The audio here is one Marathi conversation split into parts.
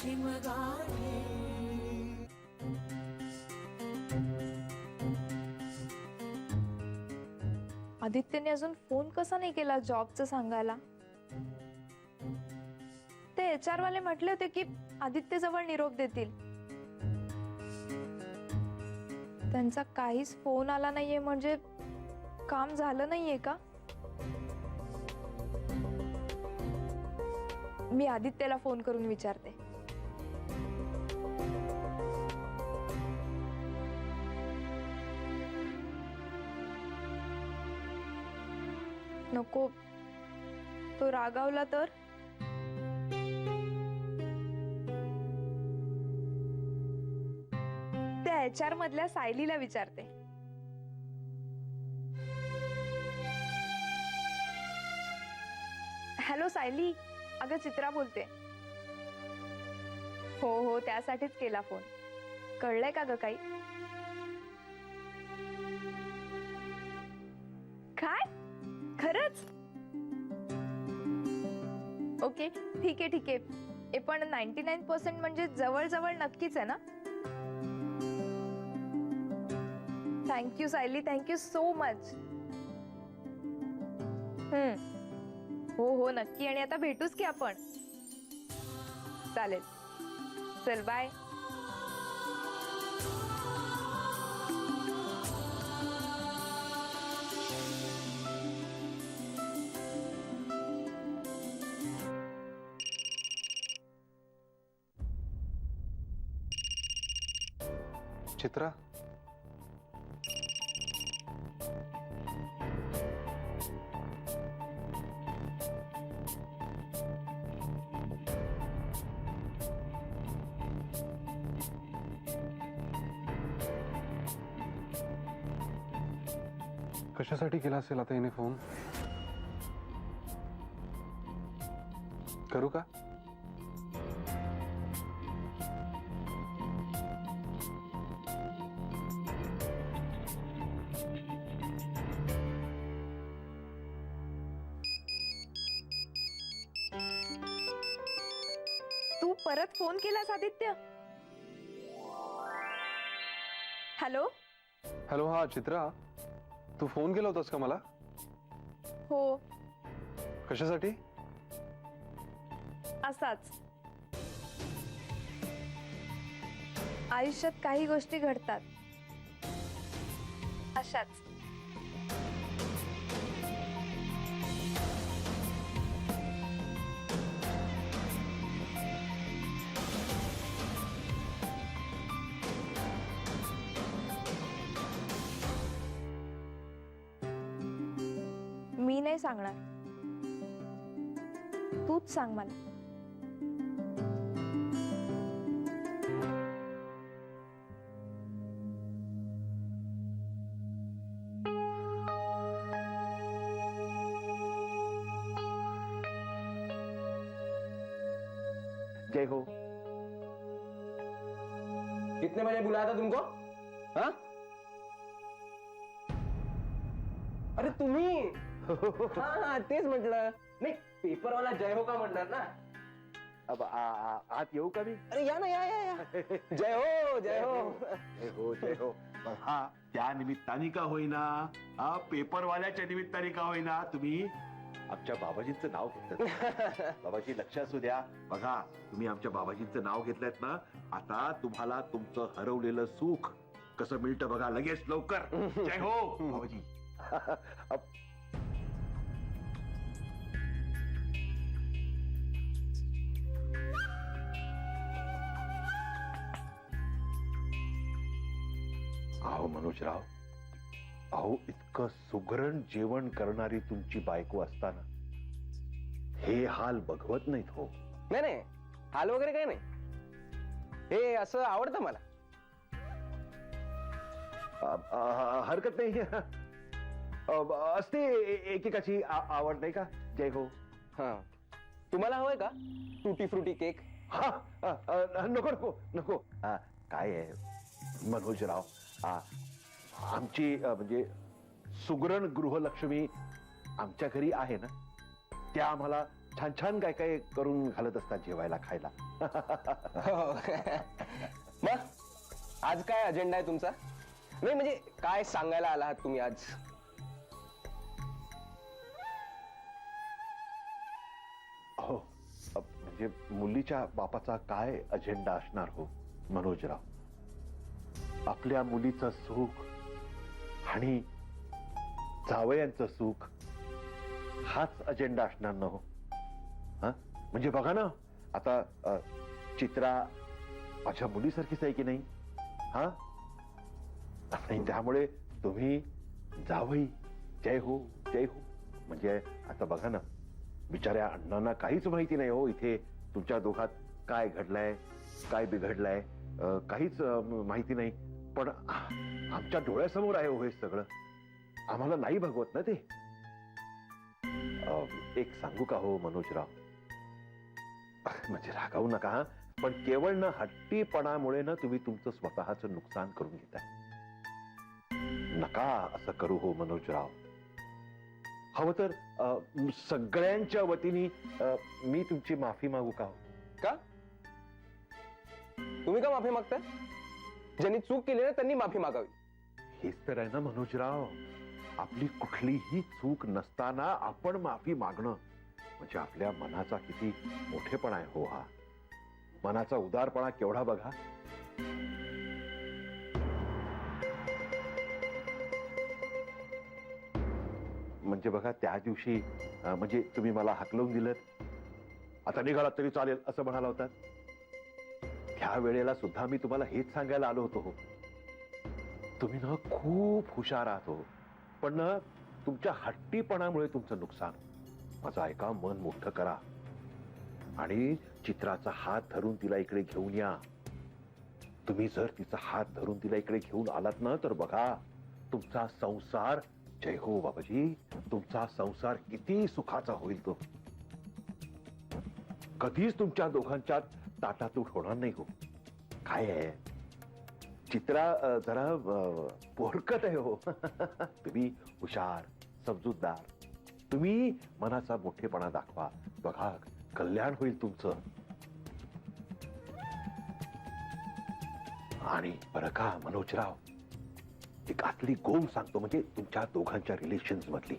शिमगाणे. आदित्यने अजून फोन कसा नाही केला जॉबचं सांगायला? ते HR वाले म्हटले होते की आदित्य जवळ निरोप देतील. त्यांचा काहीच फोन आला नाहीये म्हणजे काम झालं नाहीये का? मी आदित्यला फोन करून विचारते. नको, तो रागावला तर? त्या HR मधल्या सायलीला विचारते. हॅलो सायली, अगं चित्रा बोलते. हो त्यासाठीच केला फोन. कळलंय का ग काही? काय? खरंच? ओके ठीक आहे. पण 99% म्हणजे जवळ जवळ नक्कीच आहे ना? Thank you Sayali, thank you so much. हो नक्की. आणि आता भेटूच की आपण. चालेल, चल बाय. चित्रा, कशासाठी केला असेल आता हिने फोन? करू का? तू परत फोन केलास आदित्य? हॅलो. हॅलो, हा चित्रा, तू फोन केला होतास का मला? हो, कशासाठी? असाच. आयुष्यात काही गोष्टी घडतात अशाच. मी नाही सांगणार, तूच सांग मला. जय हो. कितने बजे बुलाया था तुमको? हाँ? अरे तुम्ही? हाँ तेच म्हटलं. नाही, पेपर वाला जय हो का म्हणणार ना? अब आत येऊ का मी? अरे या ना, या. जय हो, जय हो. जय हो, जय हो. हा, त्या निमित्ताने का होईना, हा पेपरवाल्याच्या निमित्ताने का होईना, तुम्ही आमच्या बाबाजींचं नाव घेतलं. बाबाजी लक्ष असू द्या. बघा, तुम्ही आमच्या बाबाजींचं नाव घेतलंयत ना, आता तुम्हाला तुमचं हरवलेलं सुख कसं मिळतं बघा लगेच लवकर. जय हो बाबाजी. अहो मनोजराव, अहो इतकं सुगरण जेवण करणारी तुमची बायको असताना हे हाल बघवत नाहीत हो. नाही, हाल वगैरे काही नाही. हे असं आवडतं मला. हरकत नाही. असते एकेकाची आवड नाही का? जय हो. हा, तुम्हाला हवंय का टुटी फ्रुटी केक? नको नको नको. काय आहे मनोजराव, आमची म्हणजे सुगरण गृहलक्ष्मी आमच्या घरी आहे ना, त्या आम्हाला छान छान काय काय करून घालत असतात जेवायला खायला. हो. मग आज काय अजेंडा आहे तुमचा? नाही म्हणजे काय सांगायला आला आहात तुम्ही आज? हो, म्हणजे मुलीच्या बापाचा काय अजेंडा असणार हो मनोजराव? आपल्या मुलीचं सुख आणि जावयांचं सुख हाच अजेंडा असणार ना हो. हा म्हणजे बघा ना, आता चित्रा माझ्या मुलीसारखीच आहे की नाही? हा, आणि त्यामुळे तुम्ही जावई जय हो जय हो म्हणजे आता बघा ना, बिचाऱ्या अण्णांना काहीच माहिती नाही हो इथे तुमच्या दोघात काय घडलंय काय बिघडलंय, काहीच माहिती नाही. पण आमच्या डोळ्यासमोर आहे हो हे सगळं. आम्हाला नाही भगवत ना ते. एक सांगू का हो मनोजराव, म्हणजे रागावू नका हा, पण केवळ ना हट्टीपणामुळे ना तुम्ही तुमचं स्वतःचं नुकसान करून घेताय. नका असं करू हो मनोजराव. हवं तर सगळ्यांच्या वतीने मी तुमची माफी मागू का हो? का तुम्ही का माफी मागताय? ज्यांनी चूक केली ना त्यांनी माफी मागावी. हेच तर आहे ना मनोजराव, आपली कुठलीही चूक नसताना आपण माफी मागणं म्हणजे आपल्या मनाचा किती मोठेपणा आहे हो. हा मनाचा उदारपणा केवढा बघा. म्हणजे बघा त्या दिवशी म्हणजे तुम्ही मला हाकलवून दिलं, आता निघालात तरी चालेल असं म्हणाला होता. त्या वेळेला सुद्धा मी तुम्हाला हेच सांगायला आलो होतो हो, तुम्ही ना खूप हुशार आहात हो, पण ना तुमच्या हट्टीपणामुळे तुमचं नुकसान. माझं ऐका, मन मोठं करा आणि चित्राचा हात धरून तिला इकडे घेऊन या. तुम्ही जर तिचा हात धरून तिला इकडे घेऊन आलात ना तर बघा तुमचा संसार, जय हो बाबाजी, तुमचा संसार किती सुखाचा होईल तो. कधीच तुमच्या दोघांच्या ताटातूट होणार नाही हो. काय आहे, चित्रा जरा पोरकट आहे हो. तुम्ही हुशार समजूतदार, तुम्ही मनाचा मोठेपणा दाखवा, बघा कल्याण होईल तुमचं. आणि बरं का मनोजराव, एक आतली गोम सांगतो, म्हणजे तुमच्या दोघांच्या रिलेशन्स मधली.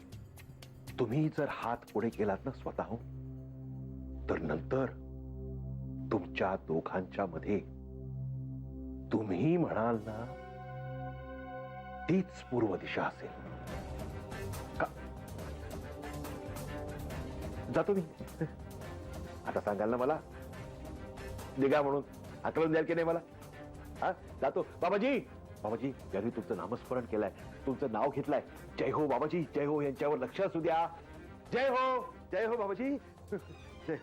तुम्ही जर हात पुढे केलात ना स्वतःहून, तर नंतर तुमच्या दोघांच्या मध्ये तुम्ही म्हणाल ना तीच पूर्व दिशा असेल. का जातो मी आता? सांगाल ना मला निघा म्हणून, हाकलून द्याल की नाही मला? हा जातो. बाबाजी, बाबाजी यांनी तुमचं नामस्मरण केलंय, तुमचं नाव घेतलंय. जय हो बाबाजी जय हो, यांच्यावर लक्ष असू द्या. जय हो बाबाजी. जय.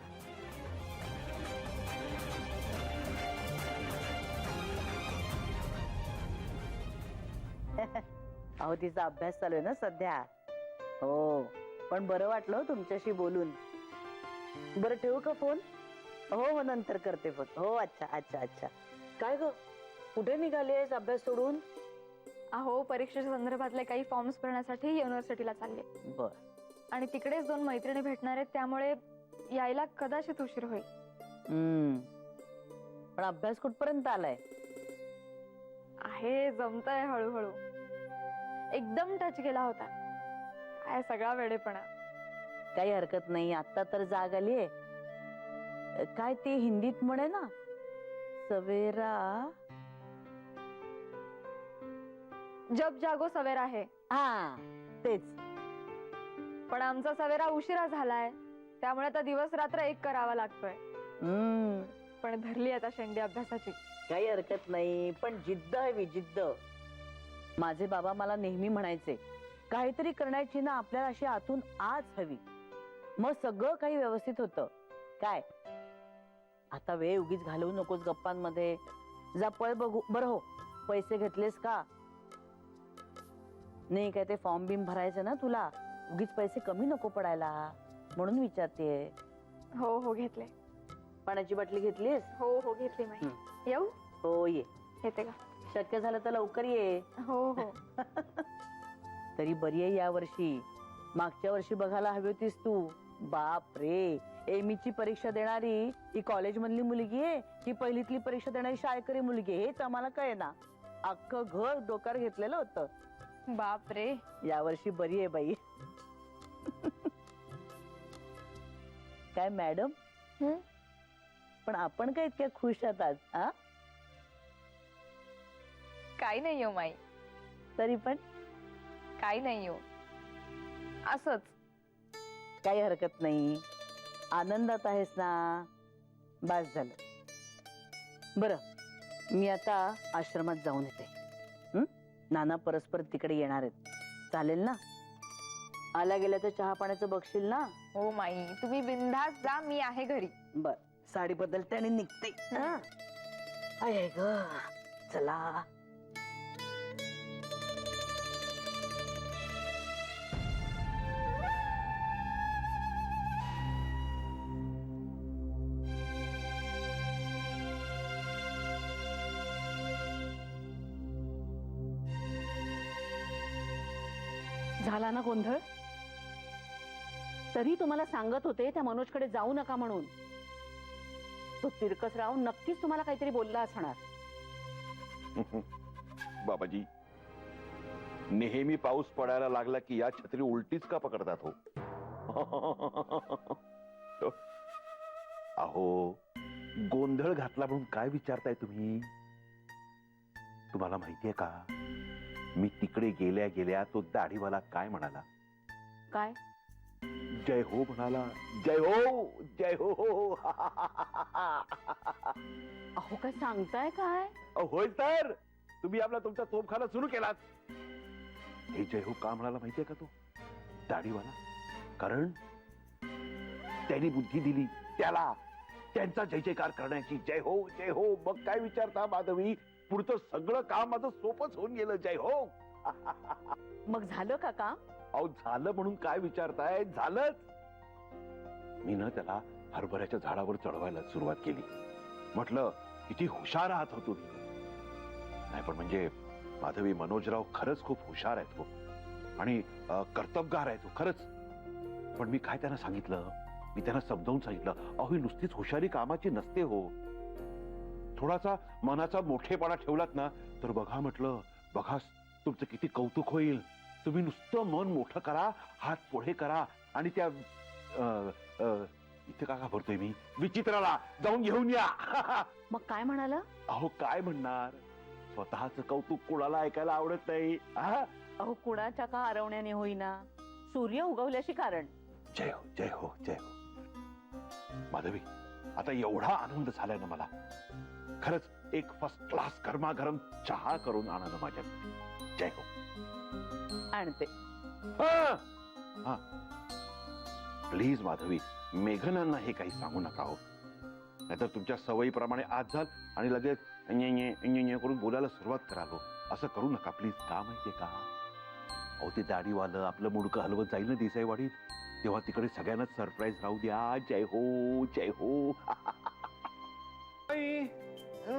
अहो तिचा अभ्यास चालू आहे ना सध्या. हो, पण बरं वाटलं हो तुमच्याशी बोलून. बरं ठेवू का फोन? हो नंतर करते फोन. हो अच्छा अच्छा अच्छा. काय ग, कुठे निघालीस अभ्यास सोडून? अहो, परीक्षेच्या संदर्भातले काही फॉर्म्स भरण्यासाठी युनिव्हर्सिटीला चालले. बर. आणि तिकडेच 2 मैत्रिणी भेटणार आहेत, त्यामुळे यायला कदाचित उशीर होईल. पण अभ्यास कुठपर्यंत आलाय? आहे, जमतंय हळूहळू. एकदम टच गेला होता. काय सगळा वेडेपणा. काही हरकत नाही, आता तर जाग आलीये. काय ते हिंदीत म्हणे ना, सवेरा जब जागो सवेरा आहे. हा तेच. पण आमचा सवेरा उशिरा झालाय, त्यामुळे आता दिवस रात्र एक करावा लागतोय. पण धरली आता शेंडी अभ्यासाची. काही हरकत नाही, पण जिद्द हवी, जिद्द. माझे बाबा मला नेहमी म्हणायचे, काहीतरी करण्याची ना आपल्याला अशी आतून आज हवी, मग सगळं काही व्यवस्थित होतं. काय आता वेळ उगीच घालवू नकोस गप्पांमध्ये. जा पळ बघू. बरं हो, पैसे घेतलेस का? नाही काय ते फॉर्म बिम भरायचं ना तुला, उगीच पैसे कमी नको पडायला म्हणून विचारतेय. हो घेतले. पाण्याची बाटली घेतलीस? हो घेतली मी. येऊ? हो ये. येते का? शक्य झालं तर लवकर ये. हो. तरी बरी आहे या वर्षी. मागच्या वर्षी बघायला हवी होतीस तू. बाप रे, एमईची परीक्षा देणारी ही कॉलेज मधली मुलगी आहे की पहिलीतली परीक्षा देणारी शाळकरी मुलगी आहे, हेच आम्हाला कळेना. अख्खं घर डोक्यावर घेतलेलं होतं. बाप रे. यावर्षी बरी आहे बाई. काय मॅडम, हं? पण आपण काय इतक्या खुश आहात आज? हा, काही नाही हो माई, तरी पण काही नाही हो, असंच. काही हरकत नाही. आनंदात आहेस ना, बस झालं. बरं, मी आता आश्रमात जाऊन येते. नाना परस्पर तिकडे येणार आहेत, चालेल ना? आल्या गेल्या तर चहा पाण्याचं बघशील ना? हो माई, तुम्ही बिनधास्त जा, मी आहे घरी. बर, साडी बदलते आणि निघते. हं? आहे ग, चला. झाला ना गोंधळ? तरी तुम्हाला सांगत होते त्या मनोजकडे जाऊ नका म्हणून. तो तिरकसराव नक्कीच तुम्हाला काहीतरी बोलला असणार. बाबाजी, नेहमी पाऊस पडायला लागला की या छत्री उलटीच का पकडतात हो? अहो, गोंधळ घातला म्हणून काय विचारताय तुम्ही? तुम्हाला माहितीये का, मी तिकडे गेल्या गेल्या तो दाढीवाला काय म्हणाला? काय? जय हो म्हणाला. जय हो, जय हो. अहो, काय सांगताय काय? होय तर, तुम्ही आपला तुमचा तोफखाना सुरू केलात. हे जय हो का म्हणाला माहितीये का तो दाढीवाला? कारण त्यांनी बुद्धी दिली त्याला त्यांचा जय जयकार करण्याची. जय हो, जय हो. मग काय विचारता माधवी, पुढचं सगळं काम माझं सोपंच होऊन गेलं. जय हो. मग झालं का काम? अहो, झालं म्हणून काय विचारताय? झालंच. मी ना त्याला हरभऱ्याच्या झाडावर चढवायला सुरुवात केली. म्हटलं किती हुशार आहात हो तुम्ही. नाही पण म्हणजे माधवी, मनोजराव खरंच खूप हुशार आहेत हो, आणि कर्तबगार आहेत हो, खरंच. पण मी काय त्यांना सांगितलं, मी त्यांना समजावून सांगितलं, अहो ही नुसतीच हुशारी कामाची नसते हो. थोडासा मनाचा मोठेपणा ठेवलात ना तर बघा, म्हटलं बघा तुमचं किती कौतुक होईल. तुम्ही नुसतं मन मोठं करा, हात पुढे करा, आणि त्या इथे का घाबरतोय मी, विचित्राला जाऊन घेऊन या. मग काय म्हणाला? अहो काय म्हणणार, स्वतःच कौतुक कोणाला ऐकायला आवडत नाही. अहो, कुणाच्या का आरवण्याने होईना, सूर्य उगवल्याशी कारण. जय हो, जय हो, जय हो. माधवी, आता एवढा आनंद झालाय ना मला, खरंच एक फर्स्ट क्लास गरमागरम चहा करून आणा ना माझ्या. जय हो. आणते. प्लीज माधवी, मेघनांना हे काही सांगू नका हो, नाहीतर तुमच्या सवयीप्रमाणे आज जाल आणि लगेच करून बोलायला सुरुवात कराल हो. असं करू नका प्लीज. का माहितीये का, अहो ते दाढीवालं आपलं मुडकं हलवत जाईल ना देसाईवाडीत, तेव्हा तिकडे सगळ्यांनाच सरप्राईज राहू द्या. जय हो, जय हो.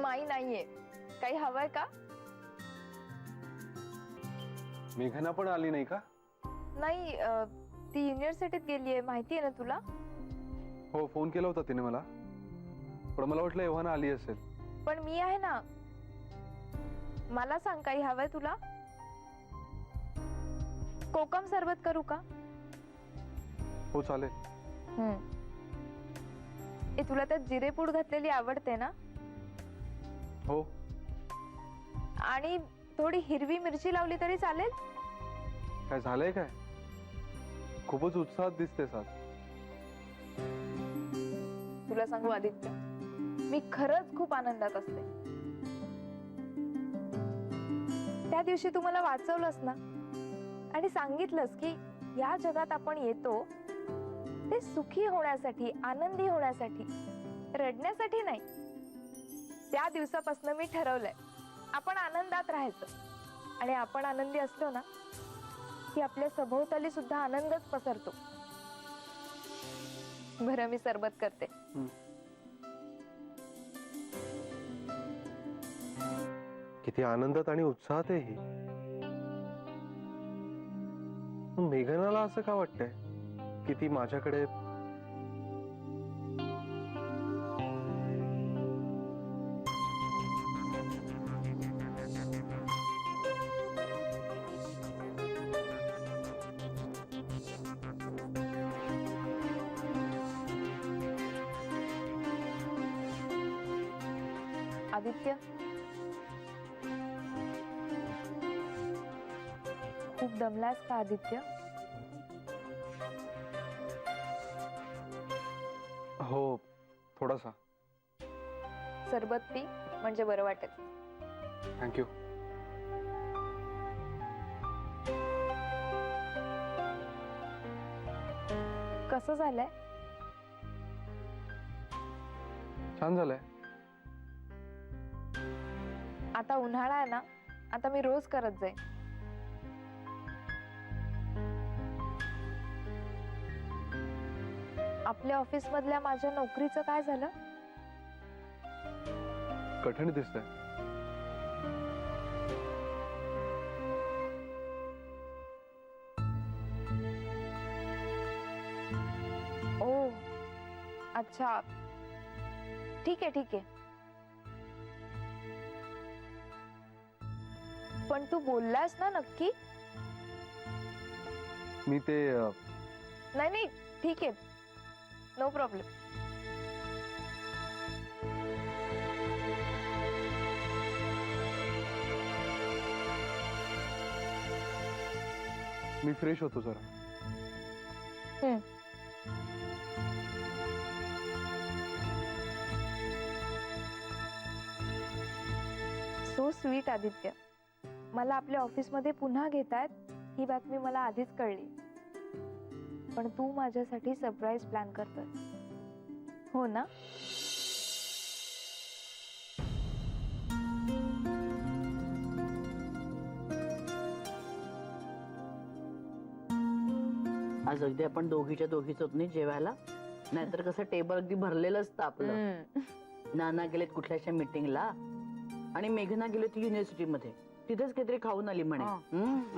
माई नाहीये. काही हवंय का? मेघना पण आली नाही का? नाही, ती युनिव्हर्सिटीत गेलीये, माहितीये ना तुला? हो, फोन केला होता तिने मला, पण मला वाटलं एव्हाना आली असेल. पण मी आहे ना. मला सांग, काही हवंय तुला? कोकम सरबत करू का? हो चालेल. ए, तुला त्यात जिरेपूड घातलेली आवडते ना? हो. आणि थोडी हिरवी मिरची लावली तरी चालेल? काय झालंय काय? खूपच उत्साहात दिसतेस आज. तुला सांगू आदित्य, मी खरंच खूप आनंदात असते. त्या दिवशी तू मला वाचवलंस ना, आणि सांगितलंस की या जगात आपण येतो ते सुखी होण्यासाठी, आनंदी होण्यासाठी, रडण्यासाठी नाही. त्या दिवसापासून मी ठरवलंय, आपण आनंदात राहायचं. आणि आपण आनंदी असलो ना की आपल्या सभोवताली सुद्धा आनंदच पसरतो. बरं, मी सरबत करते. किती आनंदात आणि उत्साहात आहे ही. मेघनाला असं का वाटतंय की ती माझ्याकडे आदित्य, खूप दमलास का आदित्य? हो, थोडासा. सरबत पी, म्हणजे बरं वाटेल. थँक्यू. कसं झालंय? छान झालंय. आता उन्हाळा आहे ना, आता मी रोज करत जाईन. आपल्या ऑफिस मधल्या माझ्या नोकरीचं काय झालं? कठीण दिसतंय. ओ, अच्छा, ठीक आहे ठीक आहे. पण तू बोललास ना नक्की? मी ते नाही नाही, ठीक आहे, नो प्रॉब्लेम. मी फ्रेश होतो जरा. So sweet Aditya. मला आपल्या ऑफिसमध्ये पुन्हा घेतायत ही बातमी मला आधीच कळली, पण तू माझ्यासाठी सरप्राईज प्लॅन करतोय, हो ना? आज अगदी आपण दोघीच्या दोघीच होत नाही जेवायला, नाहीतर कसं टेबल अगदी भरलेलं असतं आपलं. नाना गेलेत कुठल्याशा मीटिंगला आणि मेघना गेली होती युनिव्हर्सिटीमध्ये, तिथेच काहीतरी खाऊन आली म्हणे.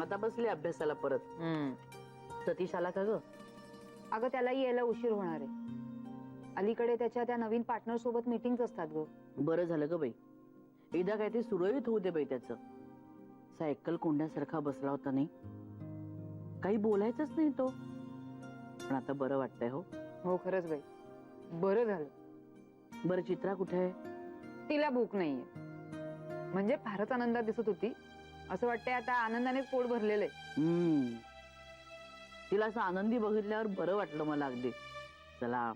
आता बसले अभ्यासाला परत. सतीश आला का ग? अगं त्यालाही यायला उशीर होणार आहे. अलीकडे त्याच्या त्या नवीन पार्टनर सोबत मीटिंग्स असतात ग. बरं झालं ग बाई, एकदा काहीतरी सुरळीत होऊ दे बाई. त्याचं सायकल कोंड्यासारखा बसला होता, नाही काही बोलायचंच नाही तो. पण आता बरं वाटतंय. हो हो खरंच बाई, बरं झालं. बरं, चित्रा कुठे आहे? तिला भूक नाहीये, म्हणजे फारच आनंदात दिसत होती. असं वाटतंय आता आनंदानेच पोट भरलेलं आहे. तिला असं आनंदी बघितल्यावर बरं वाटलं मला अगदी. चला,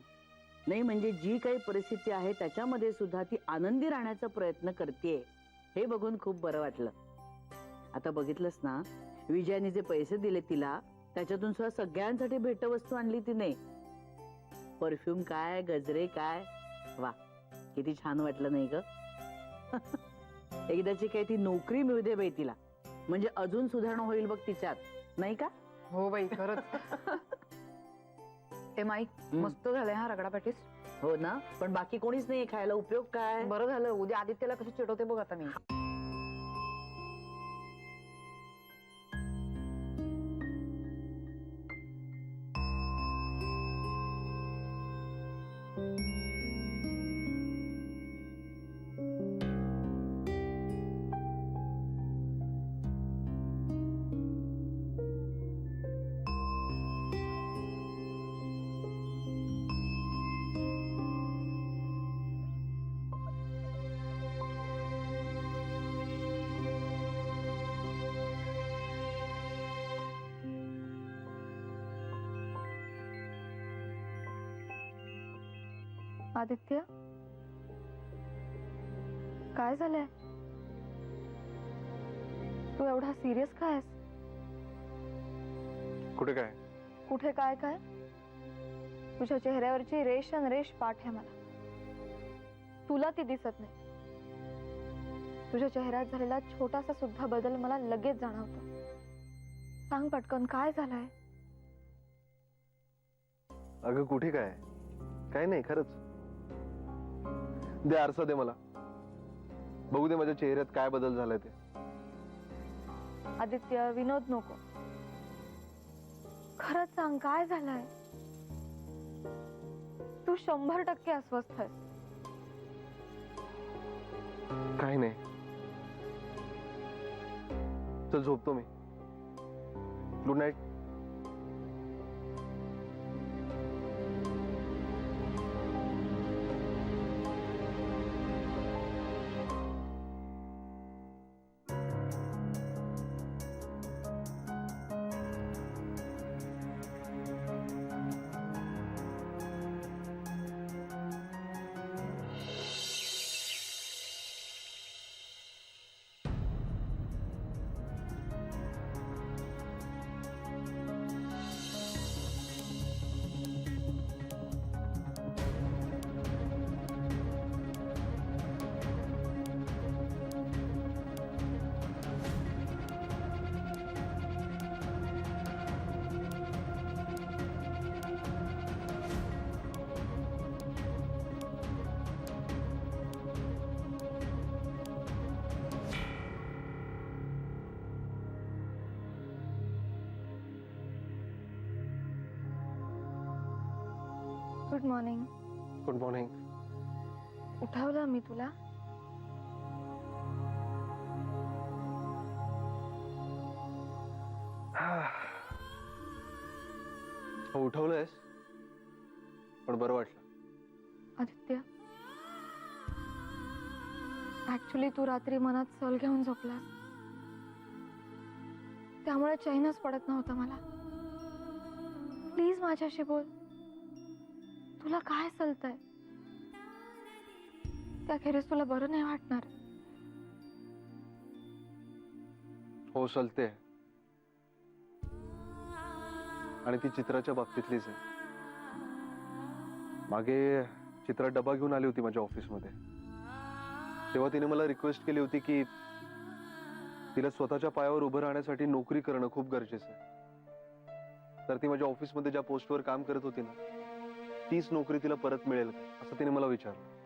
नाही म्हणजे जी काही परिस्थिती आहे त्याच्यामध्ये सुद्धा ती आनंदी राहण्याचा प्रयत्न करते, हे बघून खूप बरं वाटलं. आता बघितलंस ना, विजयाने जे पैसे दिले तिला, त्याच्यातून सुद्धा सगळ्यांसाठी भेटवस्तू आणली तिने. परफ्यूम काय, गजरे काय, वा किती छान वाटलं नाही ग? एकदाची काही ती नोकरी मिळू दे बाई तिला, म्हणजे अजून सुधारणा होईल बघ तिच्यात, नाही का? हो बाई खरंच. ए माई, मस्त झालंय हा रगडा पॅटीस. हो ना, पण बाकी कोणीच नाही खायला, उपयोग काय? बरं झालं, उद्या आदित्यला कसं चिडवते बघ आता मी. आदित्य, काय झालंय? तू एवढा सिरियस काय आहेस? कुठे काय? कुठे काय काय? तुझ्या चेहऱ्यावरची रेष अन रेष पाठ आहे मला. तुला ती दिसत नाही. तुझ्या चेहऱ्यात झालेला छोटासा सुद्धा बदल मला लगेच जाणवतो. सांग पटकन, काय झालंय? अगं कुठे काय? काय नाही, खरंच. दे आरसा, दे मला बघू दे माझ्या चेहऱ्यात काय बदल झालाय ते. आदित्य, विनोद नको. खरंच सांग, काय झालंय? तू 100% अस्वस्थ आहेस. काही नाही, चल झोपतो मी. Good night. Good morning. Good morning. उठवलं मी तुला? हो, उठवलंयस, पण बरं वाटलं. आदित्य, ऍक्च्युली तू रात्री मनात सल घेऊन झोपलास, त्यामुळे चैनच पडत नव्हता मला. प्लीज माझ्याशी बोल. तुला काय सलतंय? त्याखेरीज तुला बरं नाही वाटणार. हो, सलते. आणि ती चित्राच्या बाबतीतलीच आहे. मागे चित्रा डबा घेऊन आली होती माझ्या ऑफिसमध्ये. तेव्हा तिने मला रिक्वेस्ट केली होती की तिला स्वतःच्या पायावर उभं राहण्यासाठी नोकरी करणं खूप गरजेचं आहे. तर ती माझ्या ऑफिसमध्ये ज्या पोस्टवर काम करत होती ना, तीच नोकरी तिला परत मिळेल का असं तिने मला विचारलं.